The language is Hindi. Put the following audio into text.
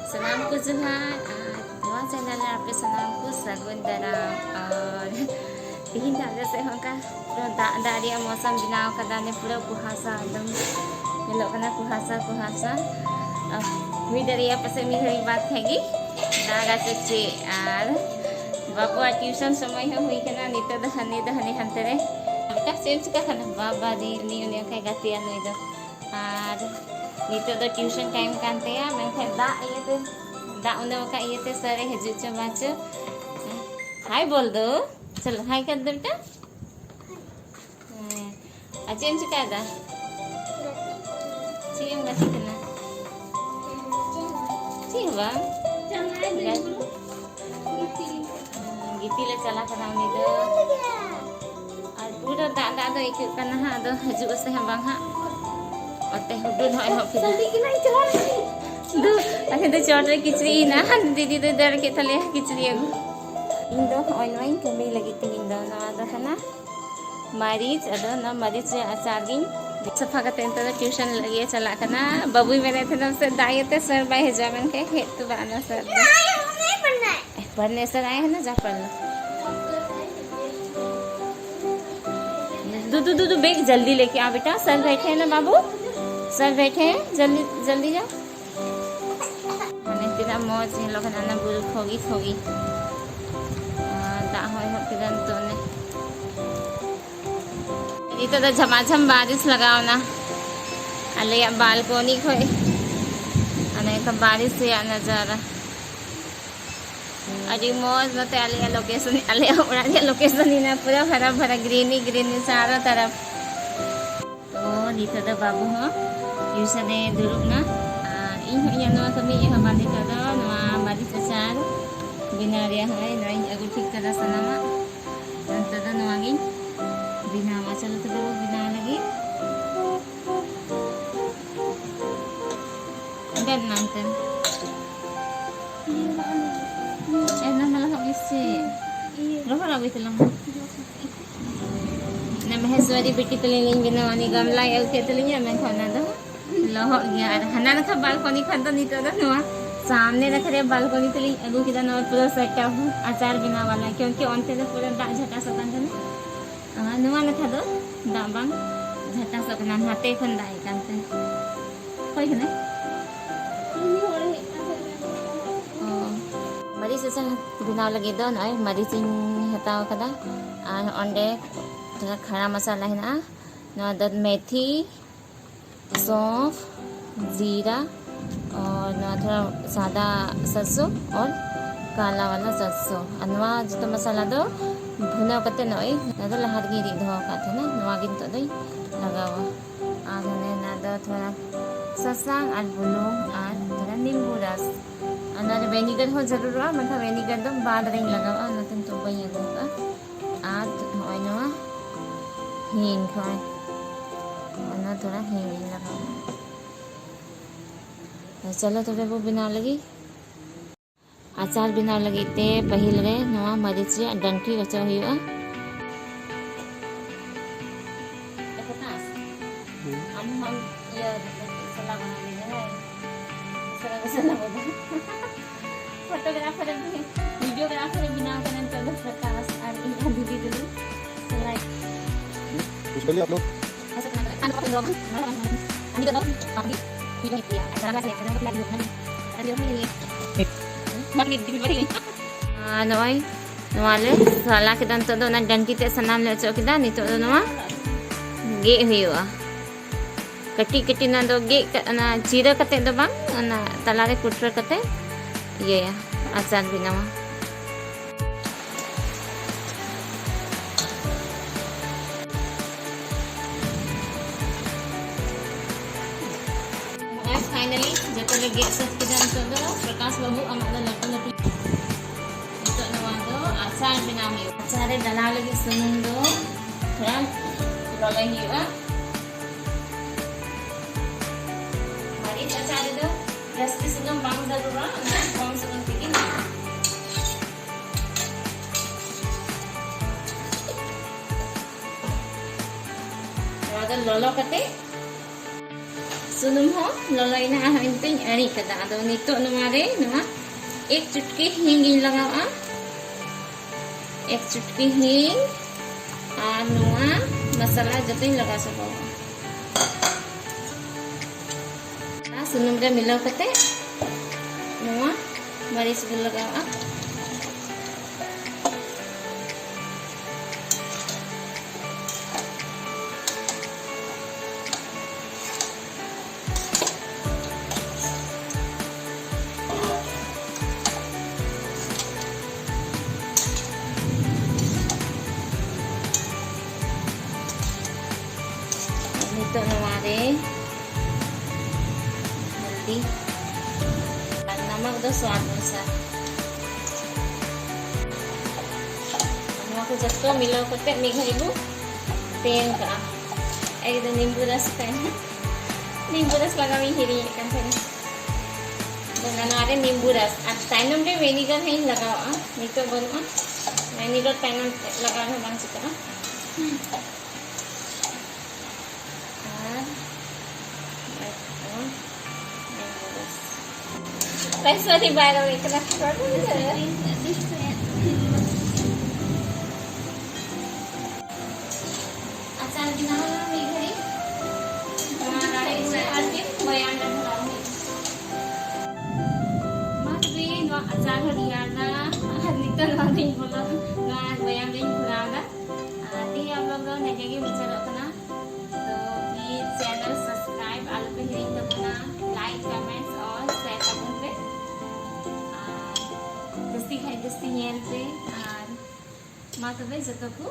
Salam ko Zuhan at nwa channel re ape sanam ko sagun daram और तीन दादा से होगा पूरा दाग रिया मौसम बनाव कदा ने पूरा कुहासा एकदम मिलो कना कुहासा हुई दरिया पसे मी घड़ी बात हैगी दागा से और बाबू ट्यूशन समय हुई कना नित दहने हंते रे बेटा सेम चिका कना बाबा दी नी उनी का गतिया नई दो और नित दो ट्यूशन टाइम कानते या मेनखे दा इयते दा उन का इयते सरे हजू च बाचो हाय बोल दो चलो हाय कर दो बेटा अच्छा इन चिका दा चिम गति कना चिम बा गीती ले चला कना उनी दो और पूरा दा दो एक कना हा दो हजू से हम बांग हा ओते हुडुन होय हो फिर जल्दी की नहीं चला दो अखे तो चोट रे किचरी ना दीदी दो दर के थले किचरी अगु इन दो ऑनलाइन कमी लगी तीन दो ना दो कना मरीज अदो ना मरीज आचार गिन सफा का तेन तो ट्यूशन लगी चला कना बबुई मेरे थे ना से दायते सर बाय हेजामन के हे तो बाना सर पढ़ने सर आए हैं ना जा पढ़ लो दू बैग जल्दी लेके आ बेटा सर बैठे हैं ना बाबू सर बैठे हैं जल्दी जल्दी जाओ तीना मौज इन लोग ना बुरु खोगी दा होय हो तिदन तो ने नी तो झमाझम बारिश लगाओ ना अले बालकोनी खोय अने का बारिश से नजारा अजी मौज नते अले लोकेशन नी ना पूरा हरा भरा ग्रीनी सारा तरफ तो नीतो द बाबू हो ट्यूशन दुरुब ना इन हया नवा कमी हमा नीतो द नवा मारी चचार बिनारिया है नई अगु ठीक तरह सनामा नंतर द नवा गिन बिनावा चलो तो बिना लगी dan nanten enak malah habisnya roh rawi telang na maheswari बेटी तलिंग बिनावानी गमला एके तलिंग मैं खाना दो लहो गया हना रखा बालकोनी खान तो नहीं तो नवा सामने रख रहे बालकोनी तलिंग अगु किदा नवा पूरा सेट अचार बिना वाला क्योंकि ओनते तो पूरा दा झटा सतान कने नवा नखा दो दा बांग झटा सकना हाथे खन दाई कानते होय कने मरीज से बिना लगे दो नय मरीज हताव कदा और ओंडे थोड़ा खड़ा मसाला है ना दद मेथी सौंफ जीरा और ना थोड़ा सादा सरसों और काला वाला सरसों अनवा जो मसाला दो भुना कते नय ना दो लहार गिरी धो काथे ना नवा गिन तो दई लगावा और ने ना दो थोड़ा ससांग और बुलुंग और थोड़ा नींबू रस और वेनिगर हो जरूर हुआ मतलब वेनिगर दो बाद रिंग लगावा नतन तो बई अगो का और होय नवा हींग खोय और थोड़ा हींग लगावा चलो तो वो बिना लगी आचार बिना लगी ते पहिल रे नवा मरीच डंठी वचो हुआ फोटोग्राफर वीडियोग्राफर बिना करन चलो प्रकाश और इन दीदी दीदी लाइक कुछ बोलिए आप लोग ऐसा करना अन दो अनि दो अभी वीडियो किया ऐसा से करना लगी अरे हम ये मार्केट दी बड़ी नवाई नवाले साला के दन तो ना डंटी ते सनाम ले चोकिदा नि तो नवा गे हुआ कटी ना दो गे ना जीरा कते दो बांग ना तलारे कुटर कते ये आचार बिनावा फाइनली जतले गे सब किदान तो दो प्रकाश बाबू अमादा लटू तो नवा दो आचार बिनामी आचार डला लगी सुनुम दो थोड़ा लगे हुआ मरीच आचार दो रस्ती सुगम बांग जरूर ना बांग सुगम पिकिन वादा लोलो कते सुनुम हो ललैना हंतिन अड़ी कदा अदो नितो नमारे नमा एक चुटकी हींग इन लगावा एक चुटकी हींग और नुआ मसाला जते लगा सको ना सुनुम रे मिलाव कते नुआ मरीच को लगावा Ito namare hल्दी और नमक दो स्वाद अनुसार नमक जब तो मिलाव करते मिघाइबू तेल का एकदम नींबू रस नींबू रस लगा मी हिरी kan tadi dengan ada नींबू रस at tainam re vinegar hai लगावा nito banua vinegar tainam लगाना bang suka Thanks for the by the way. Acar ginawa namin घरी bayaan na namin. Matwi no acar hariana nito natin bola na bayaan din pulada. Ati आप लोग नजेगी बिचारा अपना तो प्लीज चैनल सब्सक्राइब आलू पे हिरिंग दबना लाइक कमेंट्स और शेयर करना Gusti nyente मा तबे जतो को